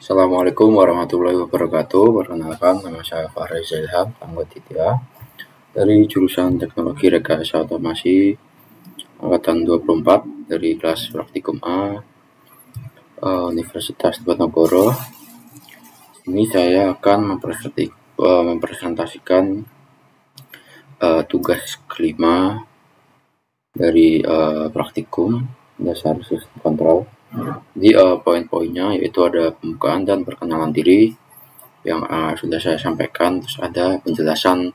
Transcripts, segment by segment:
Assalamualaikum warahmatullahi wabarakatuh. Perkenalkan, nama saya Fahri Zailham, anggota Titiah dari jurusan Teknologi Rekayasa Otomasi angkatan 24 dari kelas praktikum A Universitas Diponegoro. Ini saya akan mempresentasikan tugas kelima dari praktikum dasar sistem kontrol. Jadi poin-poinnya yaitu ada pembukaan dan perkenalan diri yang sudah saya sampaikan, terus ada penjelasan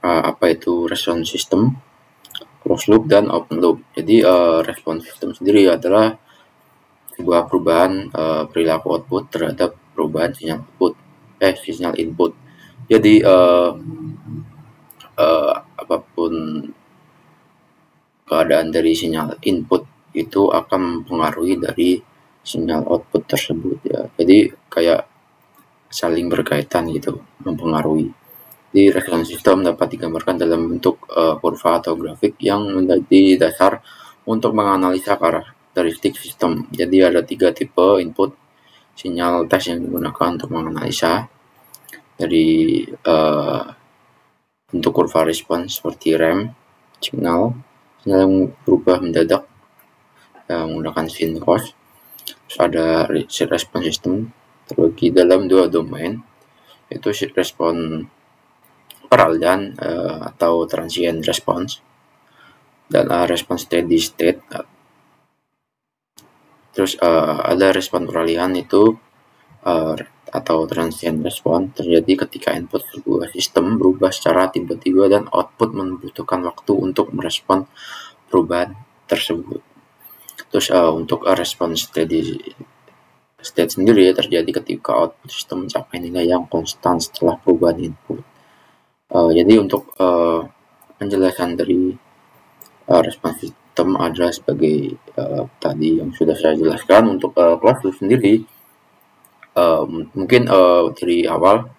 apa itu response system, closed loop, dan open loop. Jadi response system sendiri adalah sebuah perubahan perilaku output terhadap perubahan sinyal input. Jadi apapun keadaan dari sinyal input itu akan mempengaruhi dari sinyal output tersebut ya. Jadi kayak saling berkaitan gitu, mempengaruhi. Di response system dapat digambarkan dalam bentuk kurva atau grafik yang menjadi dasar untuk menganalisa karakteristik sistem. Jadi ada 3 tipe input sinyal tes yang digunakan untuk menganalisa. Dari bentuk kurva respons seperti RAM, sinyal yang berubah mendadak menggunakan sinkros. Terus ada response system terbagi dalam 2 domain, yaitu respon peralihan atau transient response dan respon steady state. Terus ada respon peralihan itu atau transient response terjadi ketika input sebuah sistem berubah secara tiba-tiba dan output membutuhkan waktu untuk merespon perubahan tersebut. Terus untuk respon steady state sendiri terjadi ketika output sistem mencapai nilai yang konstan setelah perubahan input. Jadi untuk penjelasan dari respon sistem adalah sebagai tadi yang sudah saya jelaskan. Untuk closed loop sendiri mungkin dari awal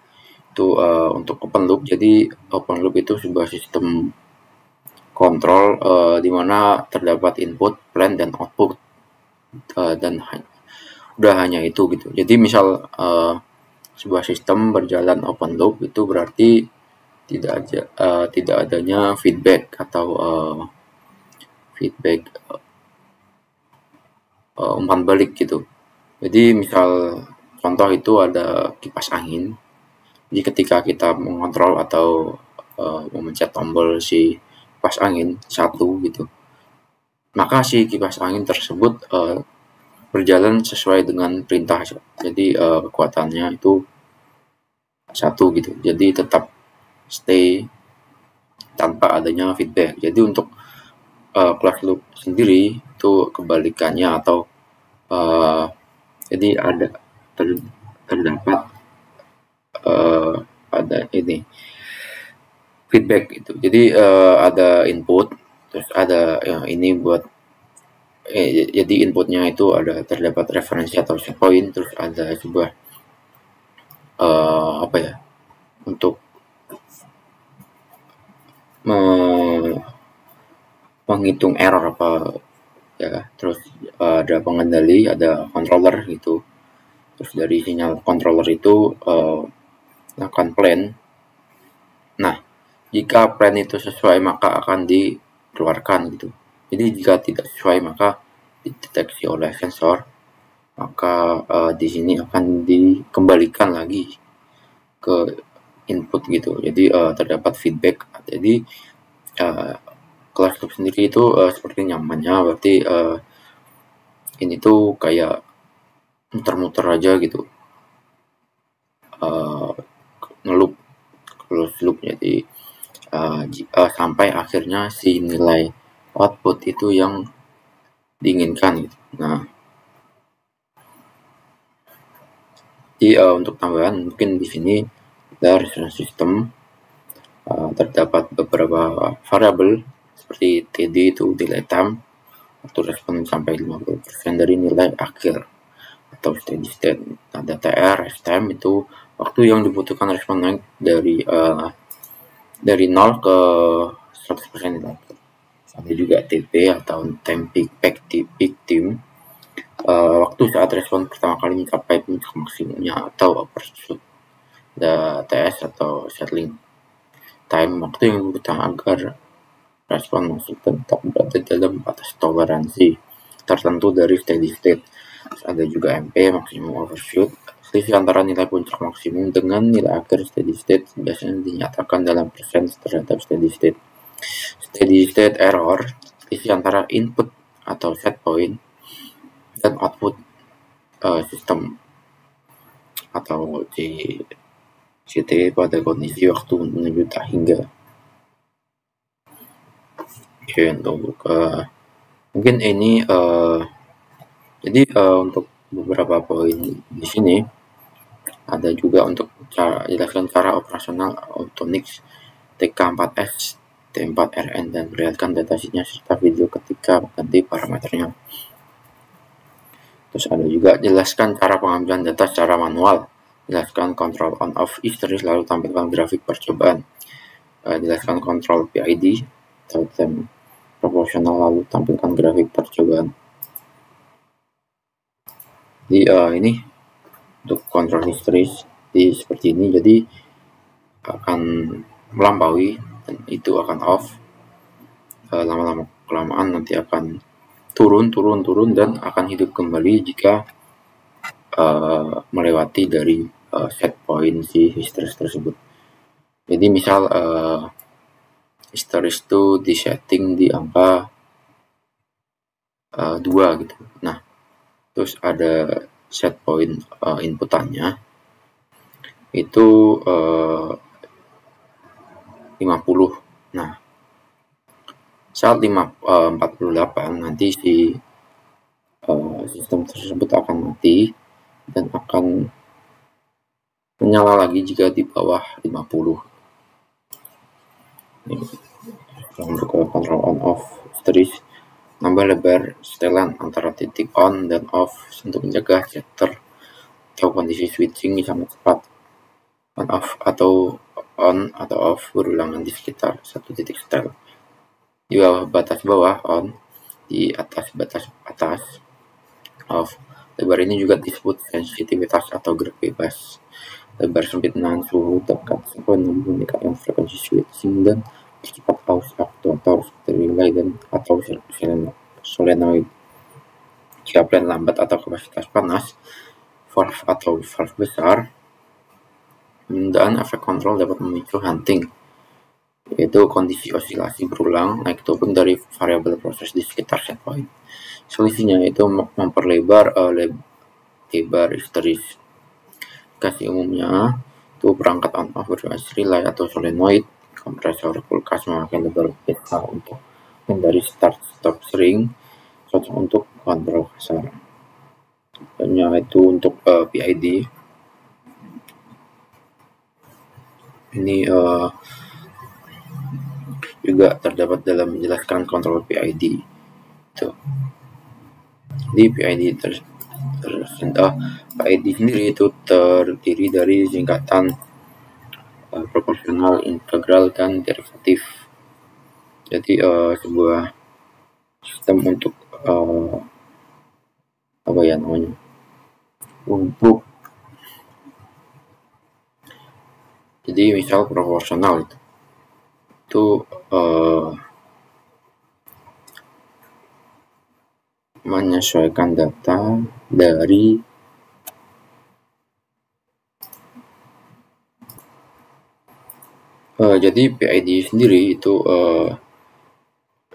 itu untuk open loop. Jadi open loop itu sebuah sistem kontrol di mana terdapat input, plan, dan output dan udah hanya itu gitu. Jadi misal sebuah sistem berjalan open loop itu berarti tidak adanya feedback atau umpan balik gitu. Jadi misal contoh itu ada kipas angin. Jadi ketika kita mengontrol atau memencet tombol si kipas angin 1 gitu, maka si kipas angin tersebut berjalan sesuai dengan perintah. Jadi kekuatannya itu 1 gitu. Jadi tetap stay tanpa adanya feedback. Jadi untuk closed loop sendiri itu kebalikannya, atau jadi ada terdapat ada ini feedback itu. Jadi ada input, terus ada ini buat jadi inputnya itu ada terdapat referensi atau set point, terus ada sebuah untuk menghitung error ya. Terus ada pengendali, ada controller gitu. Terus dari sinyal controller itu akan plan. Nah, jika plan itu sesuai maka akan dikeluarkan gitu. Jadi jika tidak sesuai maka dideteksi oleh sensor, maka di sini akan dikembalikan lagi ke input gitu. Jadi terdapat feedback. Jadi closed loop sendiri itu seperti nyamannya berarti ini tuh kayak muter-muter aja gitu, ngeloop closed loop. Jadi sampai akhirnya si nilai output itu yang diinginkan gitu. Nah, jadi untuk tambahan mungkin di sini dari sistem terdapat beberapa variabel seperti TD itu delay time, waktu respon sampai 50% dari nilai akhir atau steady state. Ada TR, rest time itu waktu yang dibutuhkan respon naik dari 0 ke 100% itu. Ada juga TP atau time peak time. waktu saat respon pertama kali mencapai puncak maksimumnya atau overshoot TS atau settling time, waktu yang dibutuhkan agar respon masih tetap berada dalam batas toleransi tertentu dari steady state. Terus ada juga MP, maximum overshoot. Selisih antara nilai puncak maksimum dengan nilai akhir steady state biasanya dinyatakan dalam persen terhadap steady state. Steady state error, selisih antara input atau set point dan output sistem atau CT pada kondisi waktu menuju tak hingga. Oke, untuk mungkin ini jadi untuk beberapa poin di sini ada juga untuk jelaskan cara operasional Autonix TK4S, T4RN, dan perlihatkan datasheetnya serta video ketika ganti parameternya. Terus ada juga jelaskan cara pengambilan data secara manual, jelaskan control on off history, lalu tampilkan grafik percobaan, jelaskan control PID atau time proporsional, lalu tampilkan grafik percobaan. Jadi ini untuk control history seperti ini, jadi akan melampaui dan itu akan off, lama-lama kelamaan nanti akan turun dan akan hidup kembali jika melewati dari set point si history tersebut. Jadi misal history itu disetting di angka 2 gitu. Nah, terus ada set point inputannya itu 50. Nah, saat 48 nanti si sistem tersebut akan mati dan akan menyala lagi jika di bawah 50. Ini untuk control on off series, nambah lebar setelan antara titik on dan off untuk menjaga shutter atau kondisi switching sangat cepat. On off atau on atau off berulangan di sekitar satu titik setel. Di bawah batas bawah on, di atas batas atas off. Lebar ini juga disebut sensitivitas atau gerak bebas. Lebar sempit menahan suhu dekat sinkron meningkatkan frekuensi switching dan percepat aus aktuator seperti relay dan atau solenoid. Jika plan lambat atau kapasitas panas, valve atau valve besar, penundaan efek kontrol dapat memicu hunting, yaitu kondisi osilasi berulang naik turun dari variabel proses di sekitar set point. Solusinya itu memperlebar lebar histeris. Aplikasi umumnya itu perangkat on off berbasis relay atau solenoid, kompresor kulkas memakai lebar beta untuk menghindari start stop sering, cocok untuk kontrol kasar. Contohnya itu untuk PID. Ini juga terdapat dalam menjelaskan kontrol PID. Itu. Jadi PID PID sendiri itu terdiri dari singkatan proporsional, integral, dan derivatif. Jadi sebuah sistem untuk untuk jadi misal proporsional itu menyesuaikan data dari jadi PID sendiri itu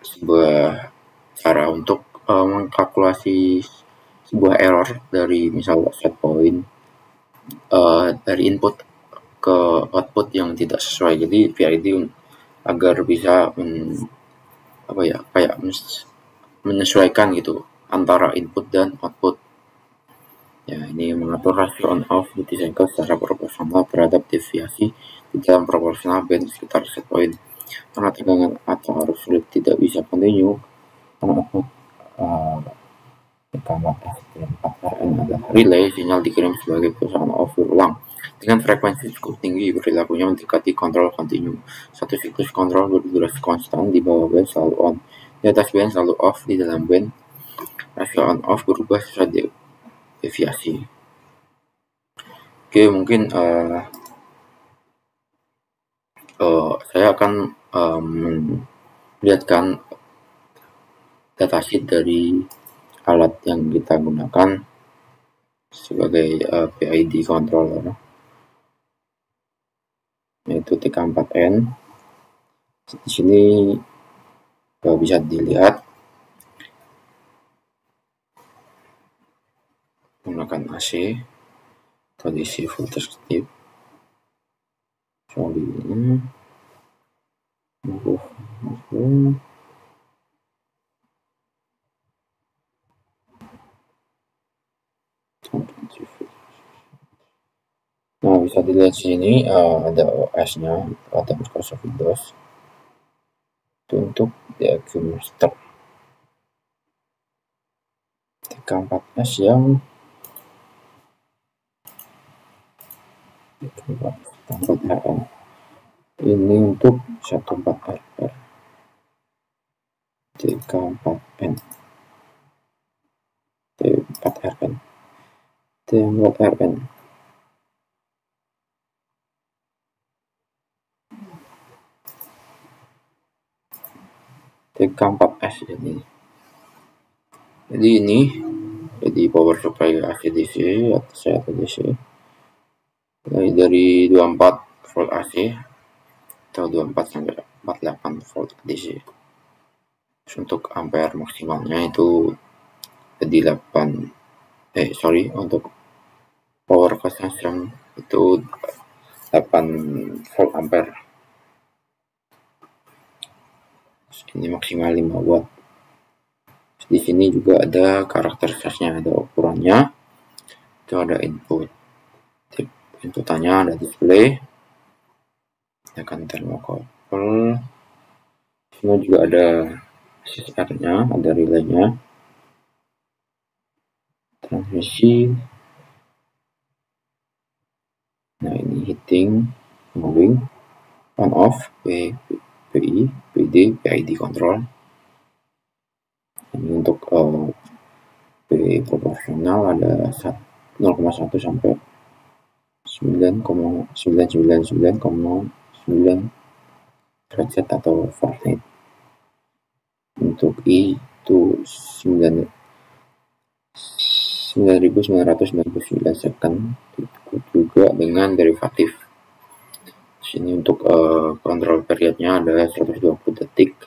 sebuah cara untuk mengkalkulasi sebuah error dari misal set point dari input ke output yang tidak sesuai. Jadi PID agar bisa menyesuaikan gitu antara input dan output. Ya, ini mengatur rasio on off duty cycle secara proporsional terhadap deviasi di dalam proporsional band sekitar set point. Karena tegangan atau arus sulit tidak bisa continue, karena output TK4RN adalah relay, sinyal dikirim sebagai pulsa on off berulang dengan frekuensi cukup tinggi, perilakunya mendekati kontrol continue. Satu siklus kontrol berdurasi konstan, di bawah band selalu on, di atas band selalu off, di dalam band rasio on off berubah sesuai deviasi. Oke, mungkin saya akan melihatkan datasheet dari alat yang kita gunakan sebagai PID controller, yaitu TK4N. Di sini bisa dilihat menggunakan AC, kondisi voltage tip, sorry ini nah, bisa dilihat sini ada OS-nya atau Microsoft Windows. Itu untuk DAQ master TK4S yang TK4RN. Ini untuk 14RR TK4N T4RN T4RN. TK4S ini. Jadi ini jadi power supply AC DC atau DC. Dari 24 volt AC atau 24 sampai 48 volt DC. Terus untuk ampere maksimalnya itu di 8 untuk power consumption itu 8 volt ampere. Ini maksimal 5 watt. Di sini juga ada karakteristiknya, ada ukurannya. Itu ada inputannya, ada display, akan thermocouple. Semua juga ada CSR-nya, ada relay-nya, transmisi. Nah, ini heating, moving, on off, PI, PD, PID control. Ini untuk P proporsional ada 0,1 sampai 9,999,9 derajat atau Fahrenheit. Untuk I itu 9.999 second, itu juga dengan derivatif. Sini untuk kontrol periodnya ada 120 detik,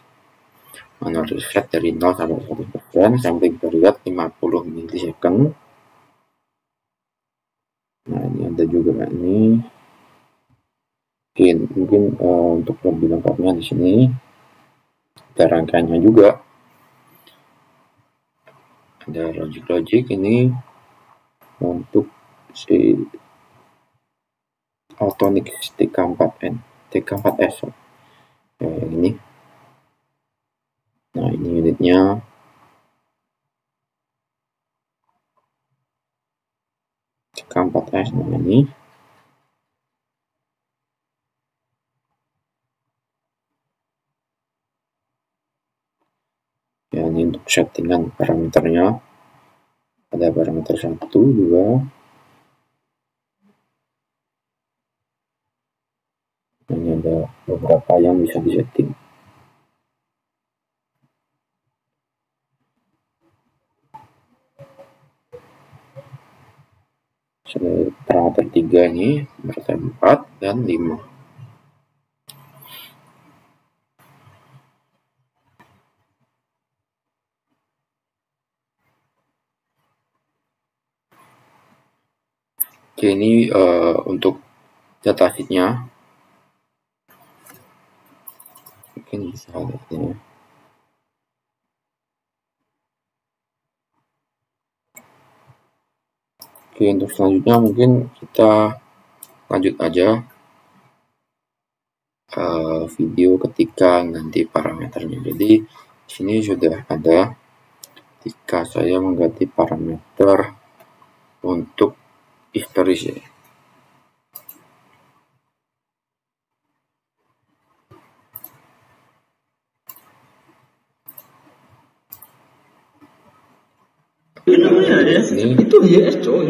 manual reset dari 0 sampai 100%, sampling period 50 milisecond. Nah, ini ada juga ini. Mungkin untuk lebih lengkapnya di sini ada rangkaiannya juga. Ada logic ini untuk si Autonix TK4S ini. Nah, ini unitnya. TK4S, nah ini. Ya, ini untuk settingan parameternya. Ada parameter 1, 2. Ini ada beberapa yang bisa disetting. Parameter 3 ini, parameter 4 dan 5. Oke, ini untuk datasheetnya. Mungkin bisa lihat ini. Oke, untuk selanjutnya mungkin kita lanjut aja video ketika ganti parameternya. Jadi di sini sudah ada ketika saya mengganti parameter untuk histeris ya. Ini Itu yes coy.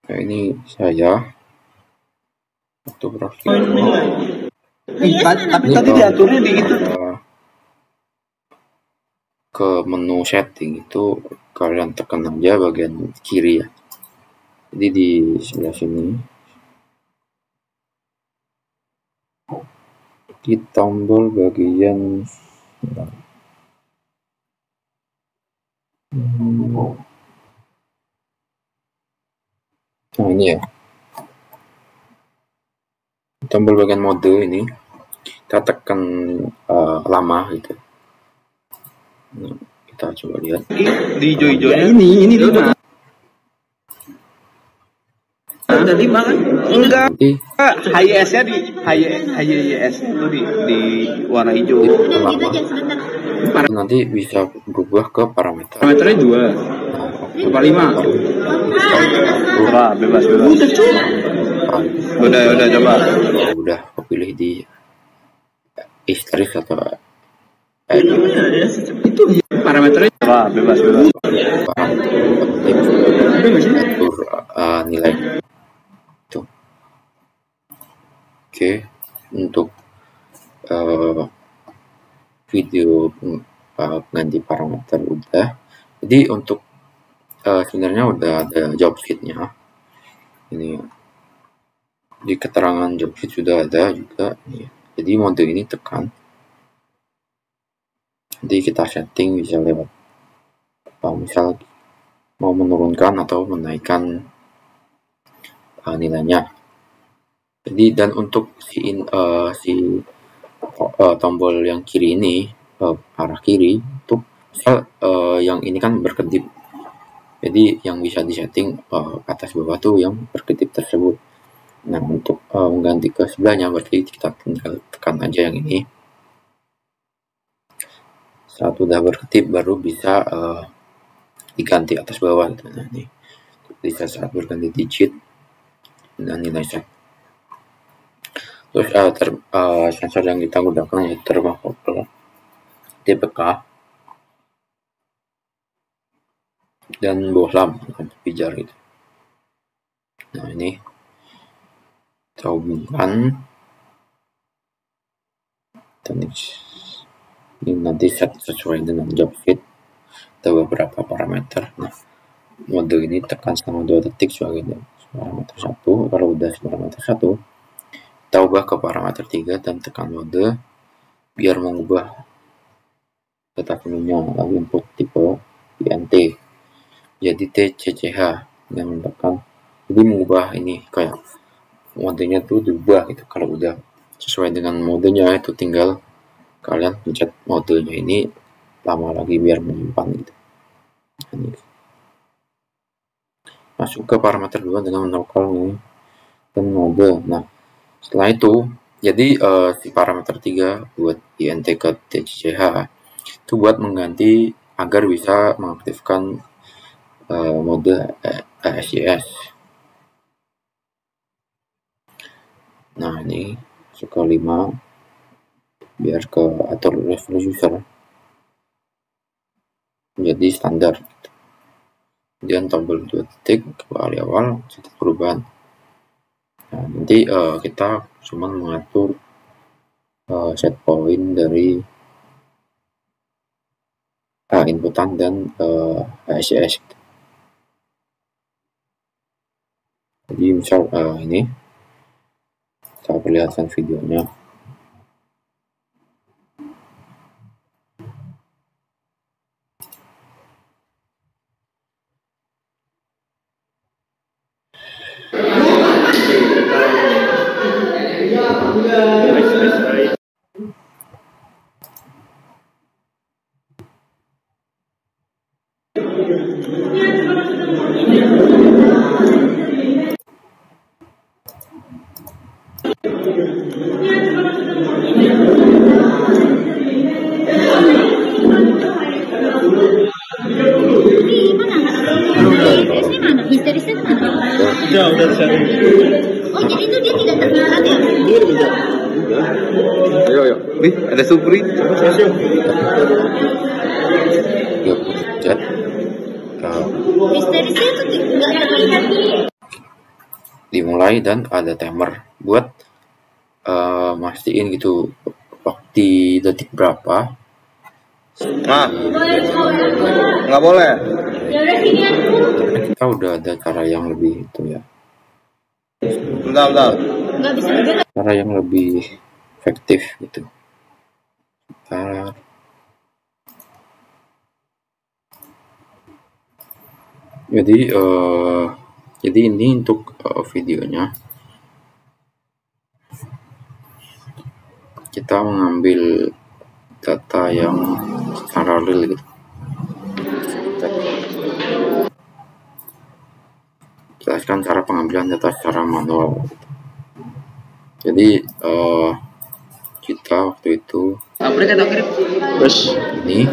nah, ini saya fotografi. Tapi tadi diaturnya di itu. Ke menu setting itu kalian tekan aja bagian kiri ya. Jadi di sebelah sini di tombol bagian nah ini ya, tombol bagian mode ini kita tekan lama gitu. Nah, kita coba lihat Di hijau-hijaunya ini 5. Ada 5 kan? Enggak. nanti HIS-nya di HIS itu di warna hijau. lama nanti bisa berubah ke parameter. Parameternya 2. Apa 5? Bebas. Udah coba. Udah kepilih di istri atau Itu parameternya bebas. atur nilai itu. Oke, untuk video pengganti parameter udah. Jadi untuk sebenarnya udah ada job sheet-nya. Ini di keterangan job sheet sudah ada juga. Jadi mode ini tekan. Jadi kita setting bisa lewat misal mau menurunkan atau menaikkan nilainya. Jadi dan untuk tombol yang kiri ini arah kiri untuk misal yang ini kan berkedip. Jadi yang bisa disetting atas bawah tuh yang berkedip tersebut. Nah untuk mengganti ke sebelahnya berarti kita tinggal tekan aja yang ini. Saat udah berkedip baru bisa diganti atas bawah gitu. Nah ini bisa saat berganti digit dan nilai set. Terus sensor yang kita gunakan yaitu thermocouple TPK dan bawah lampu pijar gitu. Nah ini kita hubungkan teknik ini nanti set sesuai dengan job fit atau beberapa parameter. Nah mode ini tekan selama 2 detik sebagai parameter 1. Kalau udah parameter 1 kita ubah ke parameter 3 dan tekan mode biar mengubah data menunya, lalu input tipe INT jadi TCCH yang tekan. Jadi mengubah ini kayak modenya tuh diubah gitu. Kalau udah sesuai dengan modenya itu tinggal kalian pencet modenya ini lama lagi biar menyimpan gitu. Ini. Masuk ke parameter 2 dengan lokal ini dan mode. Nah setelah itu jadi si parameter 3 buat INT ke TCCH itu buat mengganti agar bisa mengaktifkan mode ASYS. Nah ini masuk ke 5 biar ke atur level user menjadi standar gitu. Kemudian tombol 2 detik kembali awal catat perubahan. Nah nanti kita cuma mengatur set point dari inputan dan ASYS gitu. Jadi misal ini kita perlihatkan videonya. Udah sharing. Oh, jadi itu dia tidak terkenal ya? Dia udah. Ayo. Nih, ada Supri. Coba saya. Ya, chat. Histerisnya tuh nggak terlihat. Dimulai dan ada timer buat mastiin gitu waktu detik berapa. Nah, nggak boleh. Kita udah ada cara yang lebih itu ya, Bentar. Nggak bisa digerak. cara yang lebih efektif gitu. Bentar. Jadi ini untuk videonya kita mengambil data yang secara real gitu. Jelaskan cara pengambilan data secara manual. Jadi kita waktu itu Terus ini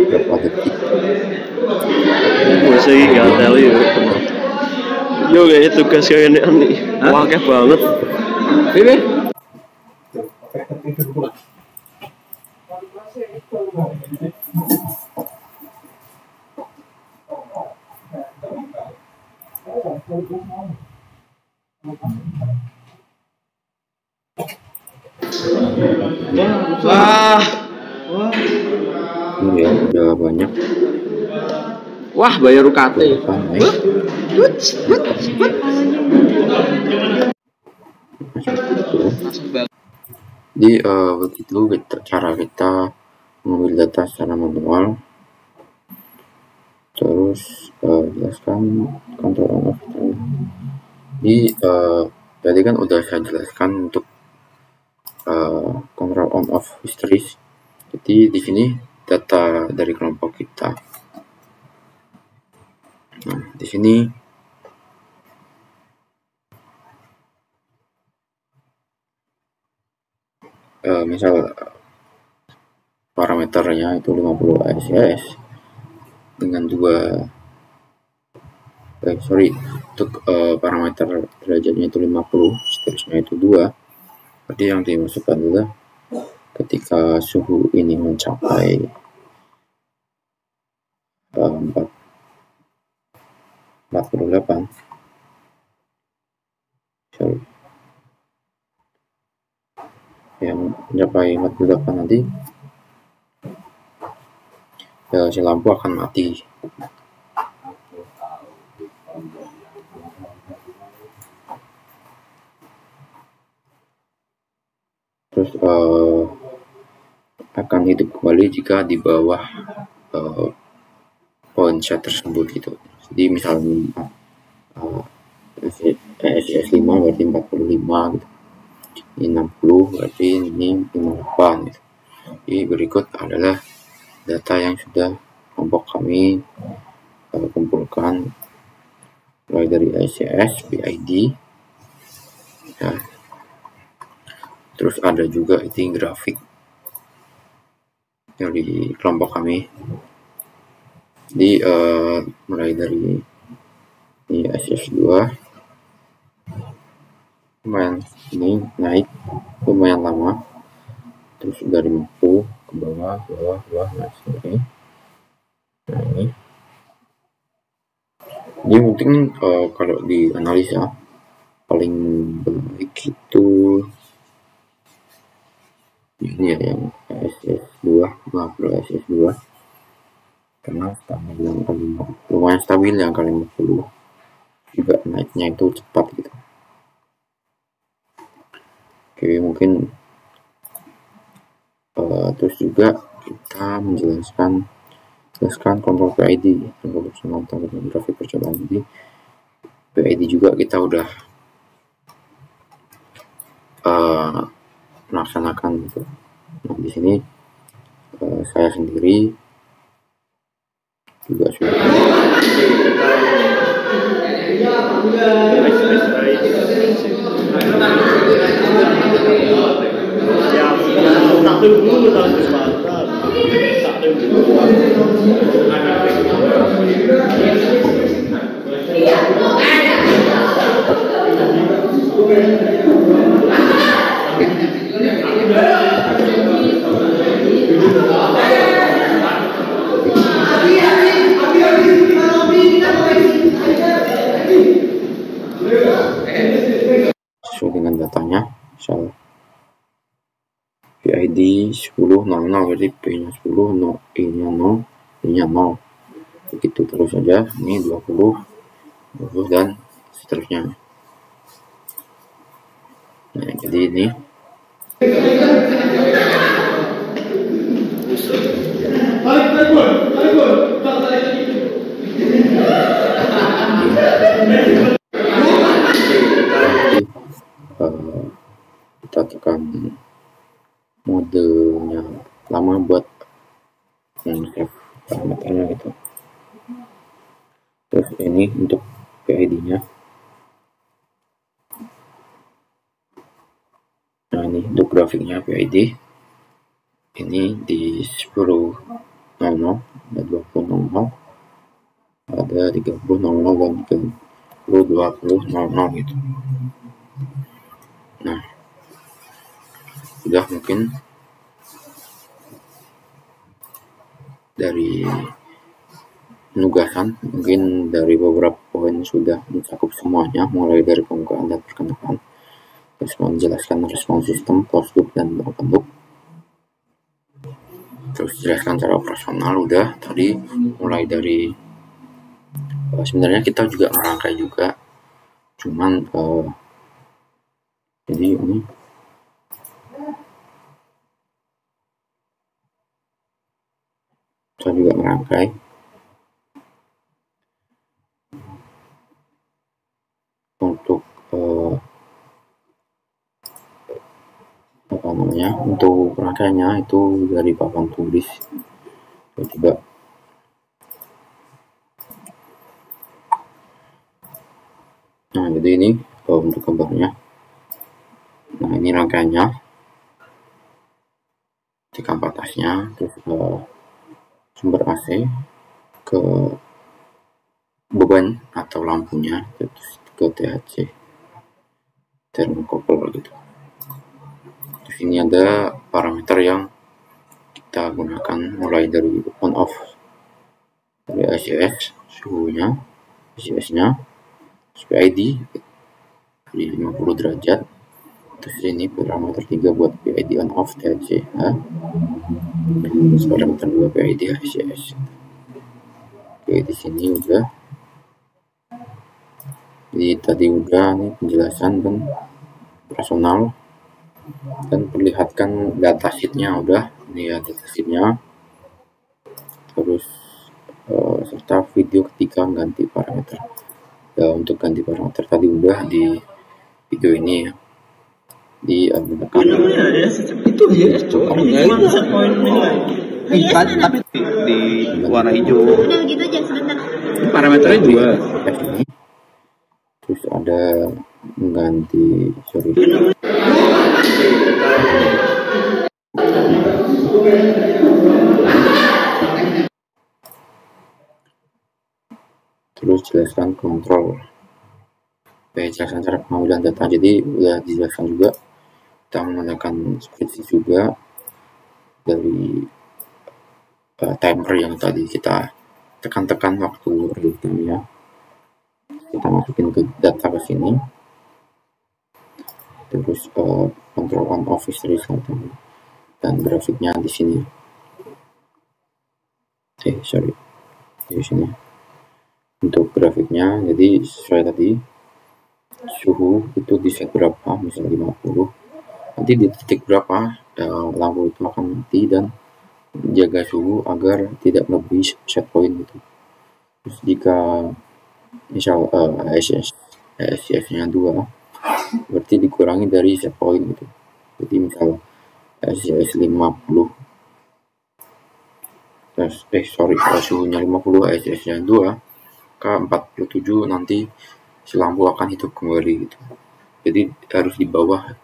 berapa detik. Masa ini gak tahu ya. Yo kayak tugas kayak ini wakil banget. ini Ini ya udah banyak. wah bayar UKT. Jadi begitu cara kita mengambil data secara manual. Terus jelaskan control on off. Jadi tadi kan udah saya jelaskan untuk control on off histories. Jadi di sini data dari kelompok kita. Nah, di sini misal parameternya itu 50 ASS dengan untuk parameter derajatnya itu 50, seterusnya itu 2. Jadi yang dimasukkan adalah ketika suhu ini mencapai 48, yang mencapai 48 nanti si lampu akan mati. Terus akan hidup kembali jika di bawah point set tersebut gitu. Jadi misalnya SES 5 berarti 45 gitu. Ini 60 berarti ini 58 gitu. Jadi berikut adalah data yang sudah kelompok kami kumpulkan mulai dari ICS, PID ya. Terus ada juga itu grafik yang di kelompok kami. Jadi mulai dari ini ICS 2 lumayan ini naik lumayan lama, terus dari 50 ke bawah nah sini. Nah ini mungkin kalau di analisa paling baik itu ini ya yang SS2, makro SS2 karena stabil yang kali lumayan stabil yang kali 50 juga naiknya itu cepat gitu. Oke, mungkin terus juga kita menjelaskan kontrol PID untuk menonton grafik percobaan. Jadi PID juga kita udah melaksanakan gitu. Nah di sini saya sendiri juga sudah PID 10.00, berarti P-nya 10, I-nya 0, I-nya 0. Begitu terus saja, ini 20, dan seterusnya. Nah, jadi ini kita tekan modenya lama buat save parameternya gitu. Terus ini untuk PID-nya. Nah, ini untuk grafiknya PID. Ini di 10.00, ada 20.00, ada 30.00 dan 20.00 gitu. Nah, sudah mungkin dari penugasan, mungkin dari beberapa poin sudah mencakup semuanya, mulai dari pembukaan dan perkenalkan, terus menjelaskan respon sistem, closed loop dan open loop, terus jelaskan cara operasional udah tadi, mulai dari sebenarnya kita juga merangkai juga, cuman jadi ini kita juga merangkai untuk untuk rangkaiannya itu dari papan tulis. Coba nah, jadi ini untuk gambarnya. Nah, ini rangkaiannya, tekan batasnya, terus sumber AC ke beban atau lampunya, terus ke THC thermocouple gitu. Terus ini ada parameter yang kita gunakan, mulai dari on off, dari ICS suhunya, ICS-nya, PID di 50 derajat. Terus ini parameter 3 buat PID on off THC, parameter 2 PID ICS. Oke, di sini udah. Jadi tadi udah nih penjelasan dan operasional, dan perlihatkan data sheetnya udah. Ini ya data sheetnya, terus serta video ketika ganti parameter. Untuk ganti parameter tadi udah di video ini ya, di menggunakan itu ya tapi di warna hijau. Udah gitu aja sebentar. Parameternya juga. Ini terus ada mengganti terus jelaskan kontrol. Jelaskan cara pengambilan data, jadi udah dijelaskan juga. Kita menggunakan spreadsheet juga dari timer yang tadi kita tekan-tekan waktu real time ya. Kita masukin ke data ke sini, terus kontrol on off result dan grafiknya di sini. Di sini untuk grafiknya. Jadi sesuai tadi, suhu itu di set berapa, misalnya 50, nanti di titik berapa lampu itu akan mati, dan jaga suhu agar tidak lebih set point gitu. Terus jika misal ICS-nya 2, berarti dikurangi dari set point gitu. Jadi misal ICS 50, suhunya 50, ICS-nya 2 ke 47, nanti si lampu akan hidup kembali gitu. Jadi harus di bawah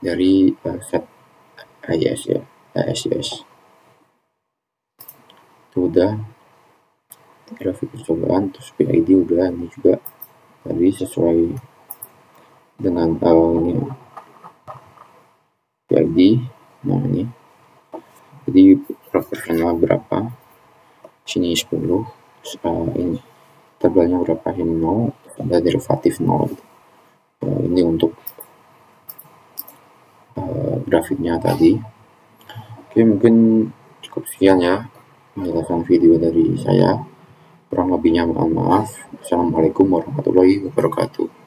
dari set ICS ya, ICS. Itu udah grafik percobaan. Terus PID udah, ini juga tadi sesuai dengan ini PID. Nah, ini jadi proporsional berapa, sini 10, ini tabelnya berapa, ini 0, ada derivatif 0 gitu. Ini untuk grafiknya tadi. Oke, mungkin cukup sekian ya penjelasan video dari saya. Kurang lebihnya mohon maaf. Assalamualaikum warahmatullahi wabarakatuh.